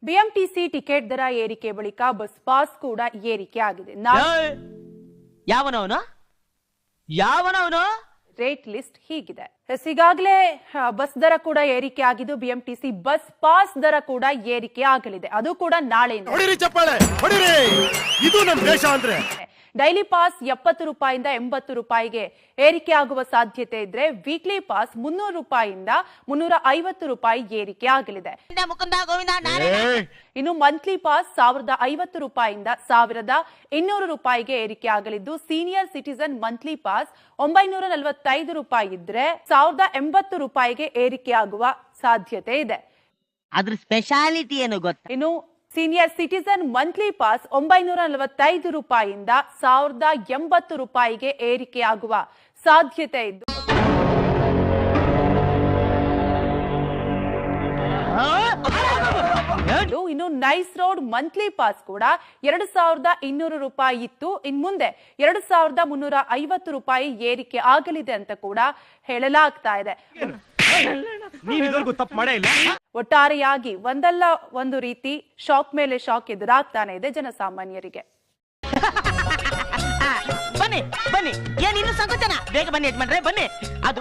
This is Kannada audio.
ಬಿಎಂಟಿಸಿ ಟಿಕೆಟ್ ದರ ಏರಿಕೆ ಬಳಿಕ ಬಸ್ ಪಾಸ್ ಕೂಡ ಏರಿಕೆ ಆಗಿದೆ. ಯಾವನವನು ರೇಟ್ ಲಿಸ್ಟ್ ಹೀಗಿದೆ. ಈಗಾಗಲೇ ಬಸ್ ದರ ಕೂಡ ಏರಿಕೆ ಆಗಿದ್ದು ಬಿಎಂಟಿಸಿ ಬಸ್ ಪಾಸ್ ದರ ಕೂಡ ಏರಿಕೆ ಆಗಲಿದೆ. ಅದು ಕೂಡ ನಾಳೆಯಿಂದ. ಇದು ನಮ್ಮ ದೇಶ ಅಂದ್ರೆ ಡೈಲಿ ಪಾಸ್ 70 ರೂಪಾಯಿಂದ 80 ರೂಪಾಯಿಗೆ ಏರಿಕೆ ಆಗುವ ಸಾಧ್ಯತೆ ಇದ್ರೆ ವೀಕ್ಲಿ ಪಾಸ್ 300 ರೂಪಾಯಿಯಿಂದ 350 ರೂಪಾಯಿ ಏರಿಕೆ ಆಗಲಿದೆ. ಇನ್ನು ಮಂತ್ಲಿ ಪಾಸ್ 1050 ರೂಪಾಯಿಯಿಂದ 1200 ರೂಪಾಯಿಗೆ ಏರಿಕೆ ಆಗಲಿದ್ದು ಸೀನಿಯರ್ ಸಿಟಿಸನ್ ಮಂತ್ಲಿ ಪಾಸ್ 945 ರೂಪಾಯಿ ಇದ್ರೆ 1080 ರೂಪಾಯಿಗೆ ಏರಿಕೆ ಆಗುವ ಸಾಧ್ಯತೆ ಇದೆ. ಅದ್ರ ಸ್ಪೆಷಾಲಿಟಿ ಏನು ಗೊತ್ತಾ? ಇನ್ನು ಸೀನಿಯರ್ ಸಿಟಿಸನ್ ಮಂತ್ಲಿ ಪಾಸ್ 945 ರೂಪಾಯಿಯಿಂದ 1080 ರೂಪಾಯಿಗೆ ಏರಿಕೆ ಆಗುವ ಸಾಧ್ಯತೆ ಇದ್ದು ಇನ್ನು ನೈಸ್ ರೋಡ್ ಮಂತ್ಲಿ ಪಾಸ್ ಕೂಡ 2200 ರೂಪಾಯಿ ಇತ್ತು. ಇನ್ ಮುಂದೆ 2350 ರೂಪಾಯಿ ಏರಿಕೆ ಆಗಲಿದೆ ಅಂತ ಕೂಡ ಹೇಳಲಾಗ್ತಾ ಇದೆ. ಒಟ್ಟಾರೆಯಾಗಿ ಒಂದಲ್ಲ ಒಂದು ರೀತಿ ಶಾಕ್ ಮೇಲೆ ಶಾಕ್ ಎದುರಾಗ್ತಾನೆ ಇದೆ ಜನಸಾಮಾನ್ಯರಿಗೆ. ಬನ್ನಿ ಬನ್ನಿ, ಏನಿನ್ನು ಸಂಕೋಚನ, ಬೇಗ ಬನ್ನಿ ಯಜಮಾನ್ರೆ, ಬನ್ನಿ. ಅದು